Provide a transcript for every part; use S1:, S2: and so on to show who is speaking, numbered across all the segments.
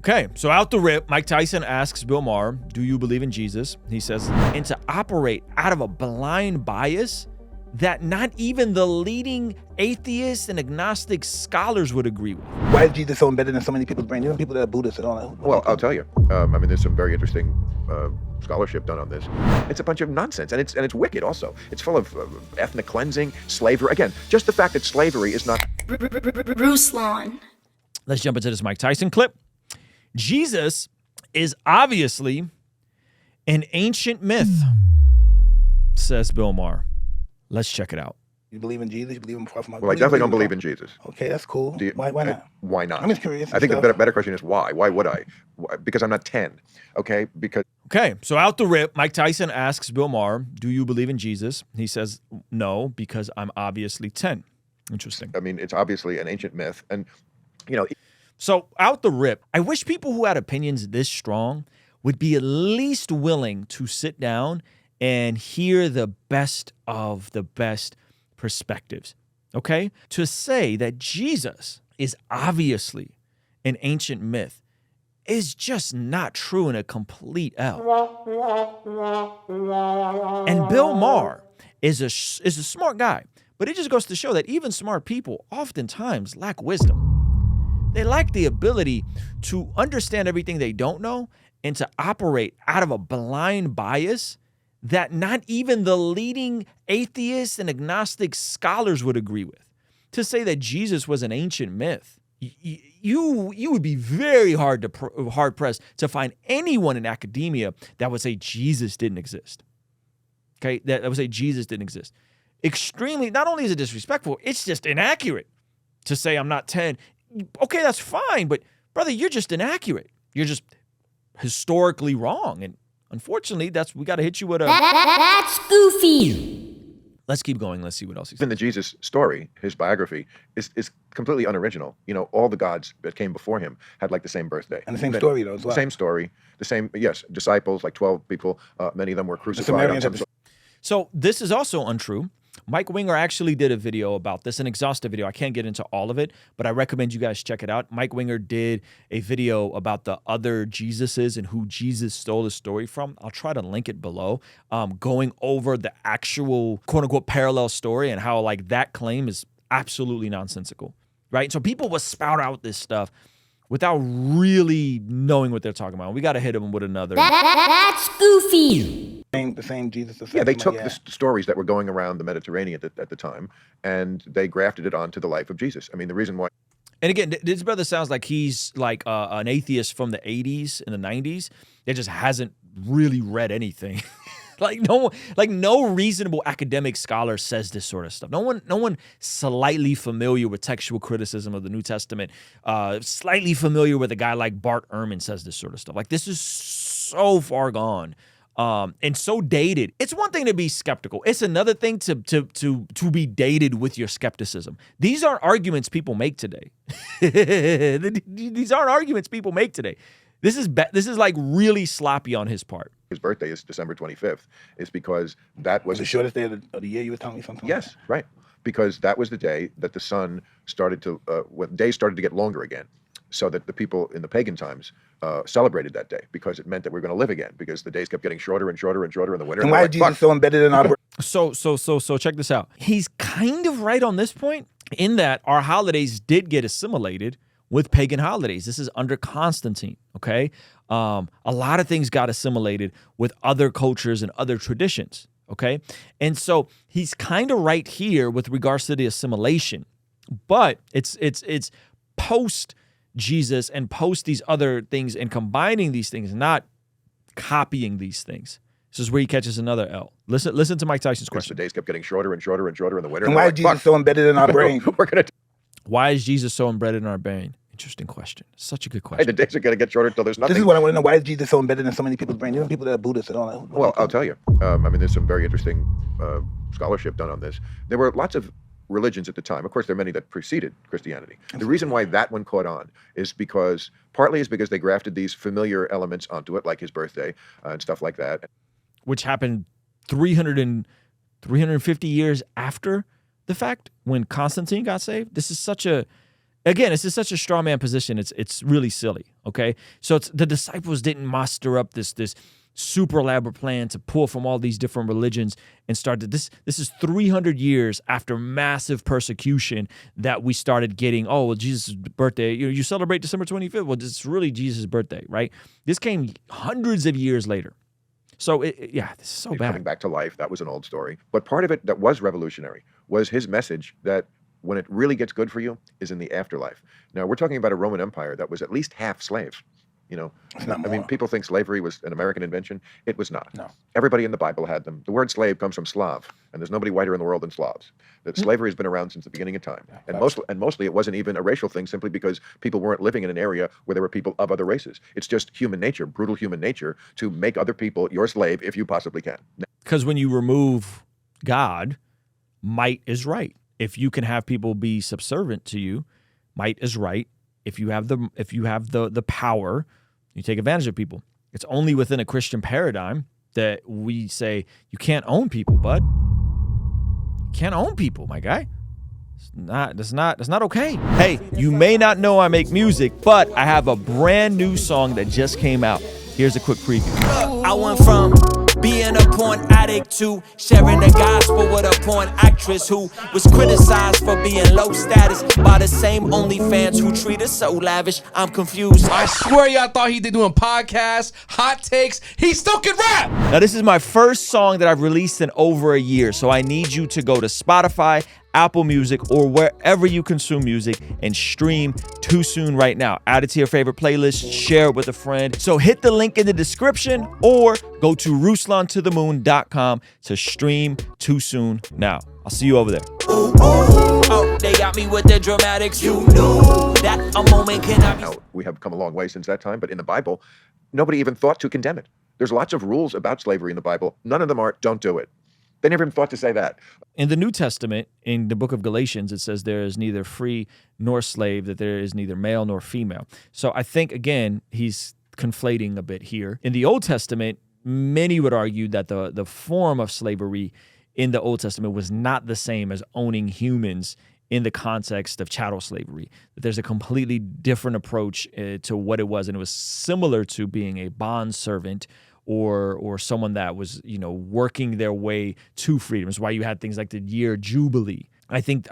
S1: Okay, so out the rip, Mike Tyson asks Bill Maher, do you believe in Jesus? He says, and to operate out of a blind bias that not even the leading atheists and agnostic scholars would agree with.
S2: Why is Jesus so embedded in so many people's brains? Even people that are Buddhists and all that.
S3: Well, I'll tell you. I mean, there's some very interesting scholarship done on this. It's a bunch of nonsense, and it's wicked also. It's full of ethnic cleansing, slavery. Again, just the fact that slavery is not...
S4: Ruslan.
S1: Let's jump into this Mike Tyson clip. Jesus is obviously an ancient myth, says Bill Maher. Let's check it out.
S2: You believe in Jesus? You believe in Prophet?
S3: Well, I definitely don't believe in Jesus.
S2: Okay, that's cool. Why not?
S3: Why not?
S2: I'm just curious.
S3: I think the better question is why? Why would I? Because I'm not 10, okay?
S1: Okay, so out the rip, Mike Tyson asks Bill Maher, do you believe in Jesus? He says, no, because I'm obviously 10. Interesting.
S3: I mean, it's obviously an ancient myth, and, you know...
S1: So out the rip, I wish people who had opinions this strong would be at least willing to sit down and hear the best of the best perspectives, okay? To say that Jesus is obviously an ancient myth is just not true and a complete L. And Bill Maher is a smart guy, but it just goes to show that even smart people oftentimes lack wisdom. They lack the ability to understand everything they don't know and to operate out of a blind bias that not even the leading atheists and agnostic scholars would agree with. To say that Jesus was an ancient myth, you would be very hard-pressed to find anyone in academia that would say Jesus didn't exist. Okay, that would say Jesus didn't exist. Extremely, not only is it disrespectful, it's just inaccurate to say I'm not 10. Okay, that's fine, but brother, you're just inaccurate. You're just historically wrong, and unfortunately, we got to hit you with a...
S4: That's goofy.
S1: Let's keep going. Let's see what else he says.
S3: In the Jesus story, his biography is completely unoriginal. You know, all the gods that came before him had like the same birthday.
S2: And the same story, though, as well.
S3: Same story, the same, yes, disciples, like 12 people. Many of them were crucified.
S1: So this is also untrue. Mike Winger actually did a video about this, an exhaustive video. I can't get into all of it, but I recommend you guys check it out. Mike Winger did a video about the other Jesuses and who Jesus stole his story from. I'll try to link it below, going over the actual quote-unquote parallel story and how like that claim is absolutely nonsensical, right? So people will spout out this stuff without really knowing what they're talking about. We got to hit them with another.
S4: That's goofy.
S2: The same Jesus.
S3: Yeah, they took the stories that were going around the Mediterranean at the time, and they grafted it onto the life of Jesus. I mean, the reason why...
S1: And again, this brother sounds like he's like an atheist from the 80s and the 90s that just hasn't really read anything. No reasonable academic scholar says this sort of stuff. No one slightly familiar with textual criticism of the New Testament, slightly familiar with a guy like Bart Ehrman says this sort of stuff. Like, this is so far gone. And so dated. It's one thing to be skeptical. It's another thing to be dated with your skepticism. These aren't arguments people make today. These aren't arguments people make today. This is like really sloppy on his part.
S3: His birthday is December 25th. Is because that was
S2: the shortest day of the year. You were telling me something.
S3: Yes, like right. Because that was the day that the sun started to, when days started to get longer again. So that the people in the pagan times celebrated that day because it meant that we're going to live again because the days kept getting shorter and shorter and shorter in the winter.
S2: And why is Jesus so embedded in our...
S1: So check this out. He's kind of right on this point in that our holidays did get assimilated with pagan holidays. This is under Constantine, okay? A lot of things got assimilated with other cultures and other traditions, okay? And so he's kind of right here with regards to the assimilation, but it's post Jesus and post these other things and combining these things, not copying these things. This is where he catches another L. Listen to Mike Tyson's question.
S3: The days kept getting shorter and shorter and shorter in the winter.
S2: And why is Jesus so embedded in our brain?
S1: Why is Jesus so embedded in our brain? Interesting question. Such a good question.
S3: Hey, the days are going to get shorter until there's nothing.
S2: This is what I want to know. Why is Jesus so embedded in so many people's brains? Even people that are Buddhists and all that.
S3: Well, I'll tell you. I mean, there's some very interesting scholarship done on this. There were lots of religions at the time. Of course, there are many that preceded Christianity. The reason why that one caught on is because they grafted these familiar elements onto it, like his birthday and stuff like that.
S1: Which happened 350 years after the fact when Constantine got saved. This is such a Again, it's just such a straw man position. It's really silly. Okay, so the disciples didn't muster up this super elaborate plan to pull from all these different religions and start to this is 300 years after massive persecution that we started getting, oh, well, Jesus' birthday, you celebrate December 25th. Well, it's really Jesus' birthday, right? This came hundreds of years later. So this is so bad.
S3: Coming back to life, that was an old story. But part of it that was revolutionary was his message that when it really gets good for you is in the afterlife. Now, we're talking about a Roman Empire that was at least half slave. I mean, people think slavery was an American invention. It was not.
S2: No.
S3: Everybody in the Bible had them. The word slave comes from Slav, and there's nobody whiter in the world than Slavs. That slavery has been around since the beginning of time. And mostly it wasn't even a racial thing simply because people weren't living in an area where there were people of other races. It's just human nature, brutal human nature, to make other people your slave if you possibly can.
S1: Because when you remove God, might is right. If you can have people be subservient to you, might is right. If you have the power, you take advantage of people. It's only within a Christian paradigm that we say you can't own people, bud. You can't own people, my guy. That's not okay. Hey, you may not know I make music, but I have a brand new song that just came out. Here's a quick preview.
S5: I went from being a porn addict to sharing the gospel with a porn actress who was criticized for being low status by the same OnlyFans who treat us so lavish. I'm confused.
S6: I swear y'all thought he did doing podcasts, hot takes. He still can rap.
S1: Now, this is my first song that I've released in over a year, so I need you to go to Spotify, Apple Music, or wherever you consume music and stream Too Soon right now. Add it to your favorite playlist, share it with a friend. So hit the link in the description or go to RuslanToTheMoon.com to stream Too Soon now. I'll see you over there.
S5: Ooh, ooh. Oh, they got me with the dramatics. You knew that a moment cannot be.
S3: Now, we have come a long way since that time, but in the Bible, nobody even thought to condemn it. There's lots of rules about slavery in the Bible. None of them are, don't do it. They never even thought to say that.
S1: In the New Testament, in the book of Galatians, it says there is neither free nor slave, that there is neither male nor female. So I think, again, he's conflating a bit here. In the Old Testament, many would argue that the form of slavery in the Old Testament was not the same as owning humans in the context of chattel slavery. That there's a completely different approach to what it was, and it was similar to being a bondservant or someone that was, working their way to freedom. It's why you had things like the year Jubilee. I think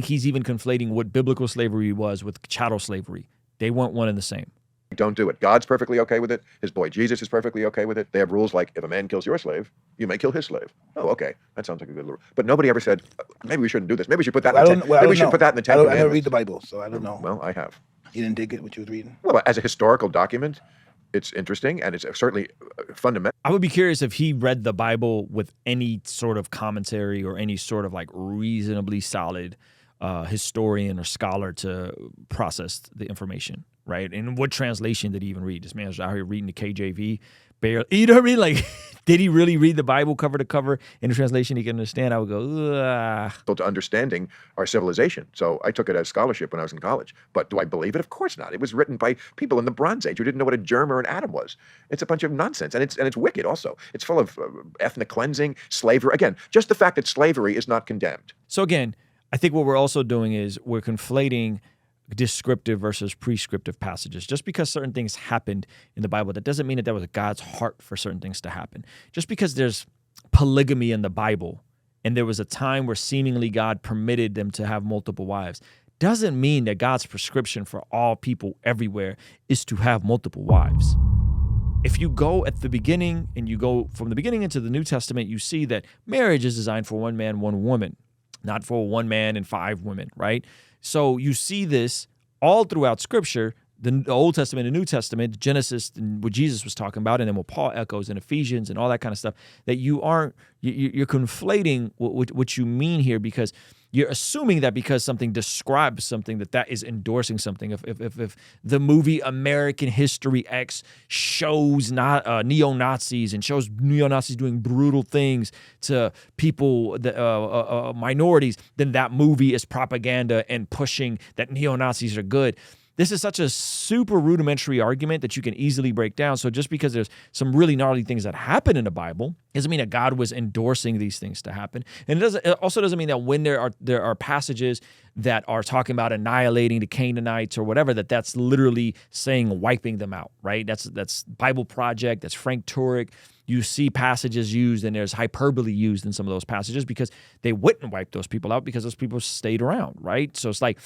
S1: he's even conflating what biblical slavery was with chattel slavery. They weren't one and the same.
S3: Don't do it. God's perfectly okay with it. His boy Jesus is perfectly okay with it. They have rules like if a man kills your slave, you may kill his slave. Oh, okay. That sounds like a good rule. But nobody ever said, maybe we shouldn't do this. Maybe we should put that in the Ten. Maybe we should put that in the Ten Commandments.
S2: I don't read the Bible, so I don't know.
S3: Well, I have.
S2: You didn't dig it, what you was reading?
S3: Well, as a historical document, it's interesting, and it's certainly fundamental.
S1: I would be curious if he read the Bible with any sort of commentary or any sort of like reasonably solid historian or scholar to process the information, right? And what translation did he even read? This man's out here reading the KJV. Barely, you know what I mean? Like, did he really read the Bible cover to cover in a translation he can understand? I would go, ugh.
S3: To understanding our civilization. So I took it as scholarship when I was in college. But do I believe it? Of course not. It was written by people in the Bronze Age who didn't know what a germ or an atom was. It's a bunch of nonsense, and it's wicked also. It's full of ethnic cleansing, slavery. Again, just the fact that slavery is not condemned.
S1: So again, I think what we're also doing is we're conflating descriptive versus prescriptive passages. Just because certain things happened in the Bible, that doesn't mean that was God's heart for certain things to happen. Just because there's polygamy in the Bible and there was a time where seemingly God permitted them to have multiple wives, doesn't mean that God's prescription for all people everywhere is to have multiple wives. If you go at the beginning and you go from the beginning into the New Testament, you see that marriage is designed for one man, one woman, not for one man and five women, right? So you see this all throughout Scripture, the Old Testament and New Testament, Genesis, and what Jesus was talking about, and then what Paul echoes in Ephesians and all that kind of stuff, that you're conflating what you mean here, because you're assuming that because something describes something that is endorsing something. If the movie American History X shows neo-Nazis and shows neo-Nazis doing brutal things to people, minorities, then that movie is propaganda and pushing that neo-Nazis are good. This is such a super rudimentary argument that you can easily break down. So just because there's some really gnarly things that happen in the Bible, Doesn't mean that God was endorsing these things to happen. And it also doesn't mean that when there are passages that are talking about annihilating the Canaanites or whatever, that's literally saying wiping them out, right? That's Bible Project, that's Frank Turek. You see passages used, and there's hyperbole used in some of those passages because they wouldn't wipe those people out because those people stayed around, right? So it's like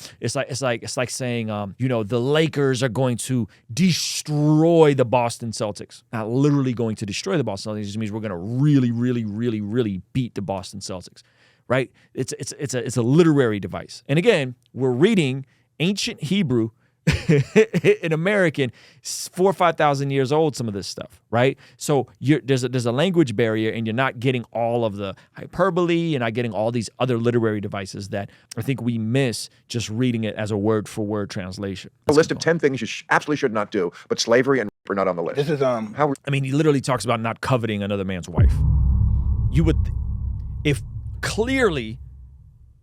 S1: saying, the Lakers are going to destroy the Boston Celtics. Not literally going to destroy the Boston Celtics. It just means we're going to really, really, really, really beat the Boston Celtics, right? It's a literary device. And again, we're reading ancient Hebrew in American, 4,000 or 5,000 years old, some of this stuff, right? So there's a language barrier, and you're not getting all of the hyperbole, you're not getting all these other literary devices that I think we miss just reading it as a word-for-word translation.
S3: A list of 10 things you absolutely should not do, but slavery and rape are not on the list.
S2: This is
S1: he literally talks about not coveting another man's wife. If clearly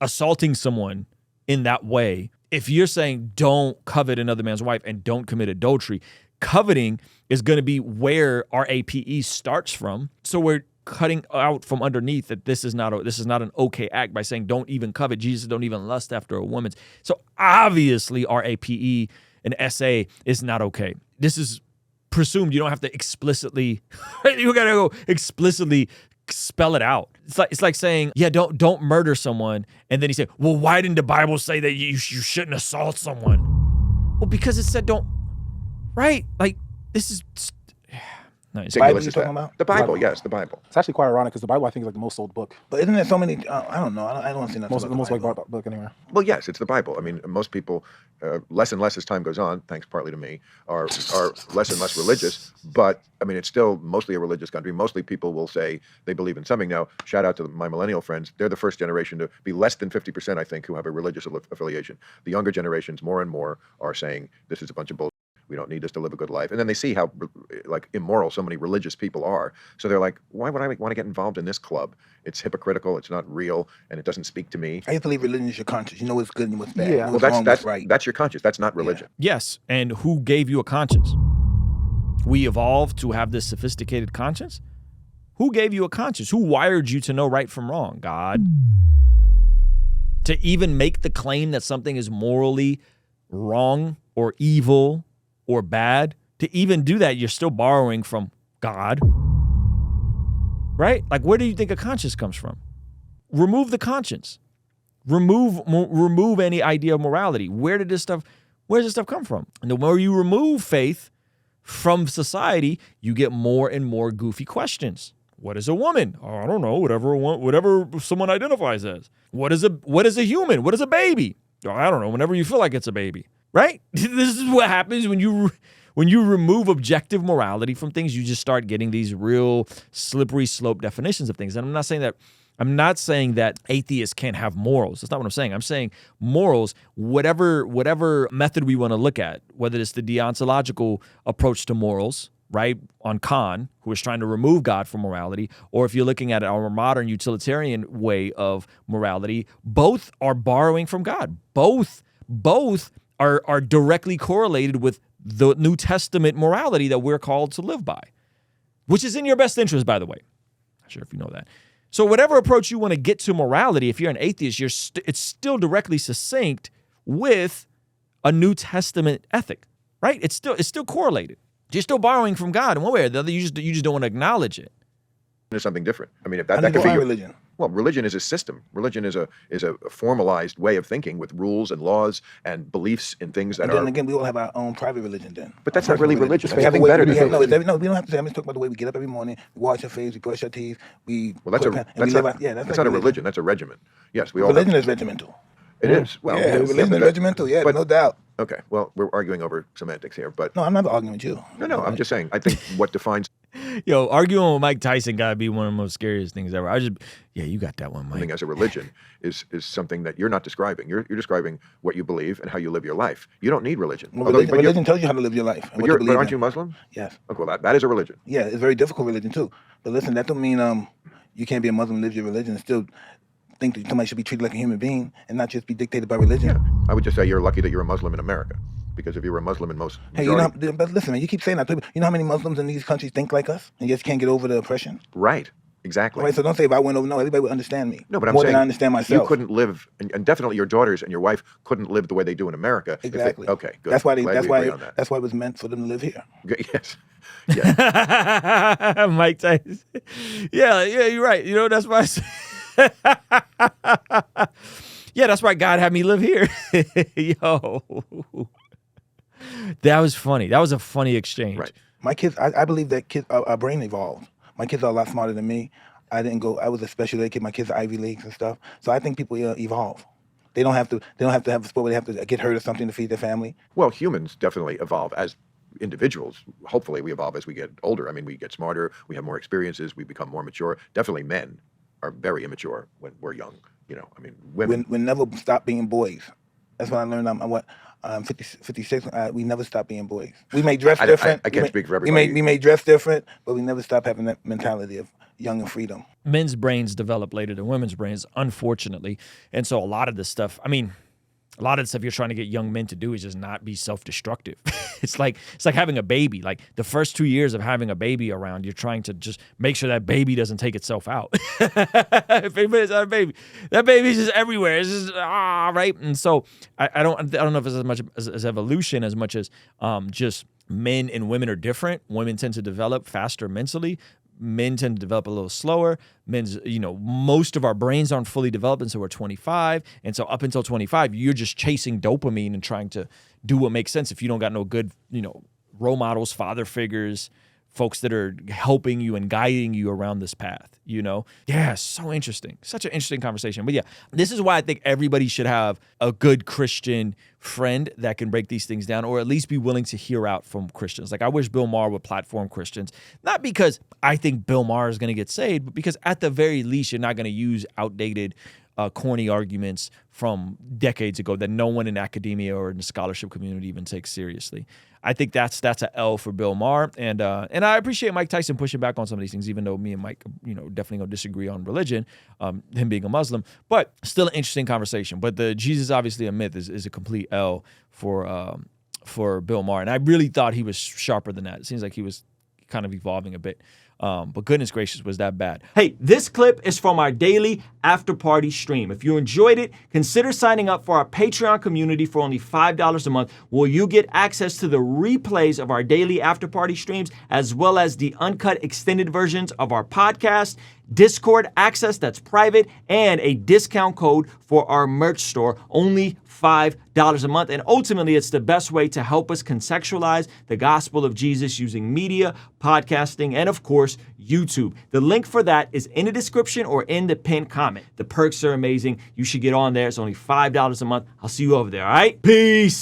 S1: assaulting someone in that way, if you're saying don't covet another man's wife and don't commit adultery, coveting is going to be where our APE starts from. So we're cutting out from underneath that this is not an okay act by saying don't even covet. Jesus, don't even lust after a woman. So obviously our APE and SA is not okay. This is presumed. You don't have to explicitly. You got to go explicitly spell it out. It's like saying, yeah, don't murder someone, and then he said, well, why didn't the Bible say that you shouldn't assault someone? Well, because it said don't, right? Like this is. No,
S2: Bible you're talking about?
S3: The Bible, yes, the Bible.
S7: It's actually quite ironic because the Bible, I think, is like the most sold book.
S2: But isn't there so many? I don't know. I don't want to say nothing.
S7: The most like book anywhere.
S3: Well, yes, it's the Bible. I mean, most people, less and less as time goes on, thanks partly to me, are less and less religious. But I mean, it's still mostly a religious country. Mostly people will say they believe in something. Now, shout out to my millennial friends. They're the first generation to be less than 50%, I think, who have a religious affiliation. The younger generations, more and more, are saying this is a bunch of bullshit. We don't need this to live a good life. And then they see how like immoral so many religious people are. So they're like, why would I want to get involved in this club? It's hypocritical. It's not real. And it doesn't speak to me.
S2: I used to believe religion is your conscience. You know what's good and what's bad.
S7: Yeah.
S2: What's
S3: Well,
S2: wrong, what's right.
S3: that's your conscience. That's not religion.
S1: Yes, and who gave you a conscience? We evolved to have this sophisticated conscience? Who gave you a conscience? Who wired you to know right from wrong? God. To even make the claim that something is morally wrong or evil or bad, to even do that, you're still borrowing from God. Right? Like, where do you think a conscience comes from? Remove the conscience. Remove any idea of morality. Where does this stuff come from? And the more you remove faith from society, you get more and more goofy questions. What is a woman? Oh, I don't know, whatever someone identifies as. What is a human? What is a baby? Oh, I don't know, whenever you feel like it's a baby. Right? This is what happens when you remove objective morality from things. You just start getting these real slippery slope definitions of things. And I'm not saying that atheists can't have morals. That's not what I'm saying. I'm saying morals, whatever method we want to look at, whether it's the deontological approach to morals, right, on Kant, who is trying to remove God from morality, or if you're looking at our modern utilitarian way of morality, both are borrowing from God. Both are directly correlated with the New Testament morality that we're called to live by, which is in your best interest, by the way. Not sure if you know that. So whatever approach you want to get to morality, if you're an atheist, it's still directly succinct with a New Testament ethic, right? It's still correlated. You're still borrowing from God in one way or the other. You just don't want to acknowledge it.
S3: There's something different. I mean, if
S2: How
S3: that
S2: do you
S3: could be
S2: define
S3: your,
S2: religion?
S3: well, religion is a system. Religion is a formalized way of thinking with rules and laws and beliefs in things that
S2: And
S3: are.
S2: then again, we all have our own private religion then.
S3: But that's
S2: Our
S3: not really
S2: personal
S3: religious.
S2: We
S3: That's
S2: have a
S3: something
S2: way-
S3: better
S2: we
S3: than
S2: have-
S3: religion.
S2: No, we don't have to say. I'm just talking about the way we get up every morning, we wash our face, we brush our teeth, we.
S3: Well, that's
S2: put pen- and we
S3: that's
S2: live
S3: not,
S2: our- yeah, that's
S3: that's
S2: like
S3: not a religion. That's a regimen. Yes, we all.
S2: Religion is regimental.
S3: It is. Well,
S2: Yeah,
S3: yes,
S2: religion is
S3: that-
S2: regimental. Yeah,
S3: but-
S2: no doubt.
S3: Okay. Well, we're arguing over semantics here, but
S2: No, I'm not arguing with you.
S3: no. I'm just saying. I think what defines
S1: Yo, arguing with Mike Tyson gotta be one of the most scariest things ever. You got that one,
S3: something
S1: Mike.
S3: as a religion is something that you're not describing. You're describing what you believe and how you live your life. You don't need religion.
S2: Well,
S3: Although-
S2: religion,
S3: but you're-
S2: religion tells you how to live your life. And
S3: but
S2: what
S3: you're-
S2: to believe
S3: but aren't
S2: in.
S3: you Muslim?
S2: Yes.
S3: Okay, well, that is a religion.
S2: Yeah, it's very difficult religion too. But listen, that don't mean you can't be a Muslim and live your religion and still think that somebody should be treated like a human being and not just be dictated by religion.
S3: Yeah. I would just say you're lucky that you're a Muslim in America, because if you were a Muslim in most
S2: Hey, you know,
S3: majority-
S2: but listen, man, you keep saying that. You know how many Muslims in these countries think like us and just can't get over the oppression?
S3: right. Exactly.
S2: Right, so don't say if I went over, no, everybody would understand me.
S3: No, but I'm
S2: more
S3: saying
S2: than I understand myself.
S3: you couldn't live, and definitely your daughters and your wife couldn't live the way they do in America.
S2: Exactly.
S3: Okay, good.
S2: That's why
S3: Glad we agree on that.
S2: that's why it was meant for them to live here.
S3: Okay, yes. Yeah.
S1: Mike Tyson. Yeah, you're right. You know, that's why. Yeah, that's why God had me live here. Yo, that was funny. That was a funny exchange.
S3: Right.
S2: My kids, I believe that kids, our brain evolved. My kids are a lot smarter than me. I was a special ed kid. My kids are Ivy Leagues and stuff. So I think people evolve. They don't have to have a sport where they have to get hurt or something to feed their family.
S3: Well, humans definitely evolve as individuals. Hopefully we evolve as we get older. I mean, we get smarter, we have more experiences, we become more mature. Definitely men are very immature when we're young. You know, I mean, women.
S2: We never stop being boys. That's what I learned. I'm 56. We never stop being boys. We may dress different.
S3: I can't speak for everybody.
S2: We may dress different, but we never stop having that mentality of young and freedom.
S1: Men's brains develop later than women's brains, unfortunately. And so a lot of this stuff, I mean, a lot of the stuff you're trying to get young men to do is just not be self-destructive. It's like having a baby. Like the first 2 years of having a baby around, you're trying to just make sure that baby doesn't take itself out. If anybody's had a baby, that baby's just everywhere. It's just right. And so I don't know if it's as much as evolution as much as just men and women are different. Women tend to develop faster mentally. Men tend to develop a little slower. Most of our brains aren't fully developed until we're 25. And so up until 25, you're just chasing dopamine and trying to do what makes sense. If you don't got no good, role models, father figures, folks that are helping you and guiding you around this path, Yeah, so interesting. Such an interesting conversation. But yeah, this is why I think everybody should have a good Christian friend that can break these things down, or at least be willing to hear out from Christians. Like I wish Bill Maher would platform Christians, not because I think Bill Maher is going to get saved, but because at the very least, you're not going to use outdated, corny arguments from decades ago that no one in academia or in the scholarship community even takes seriously. I think that's an L for Bill Maher, and I appreciate Mike Tyson pushing back on some of these things, even though me and Mike, definitely gonna disagree on religion, him being a Muslim, but still an interesting conversation. But the Jesus obviously a myth is a complete L for Bill Maher, and I really thought he was sharper than that. It seems like he was kind of evolving a bit. But goodness gracious, was that bad. Hey, this clip is from our daily after party stream. If you enjoyed it, consider signing up for our Patreon community for only $5 a month, where you get access to the replays of our daily after party streams, as well as the uncut extended versions of our podcast, Discord access that's private, and a discount code for our merch store, only $5 a month. And ultimately, it's the best way to help us contextualize the gospel of Jesus using media, podcasting, and of course, YouTube. The link for that is in the description or in the pinned comment. The perks are amazing. You should get on there. It's only $5 a month. I'll see you over there, all right? Peace.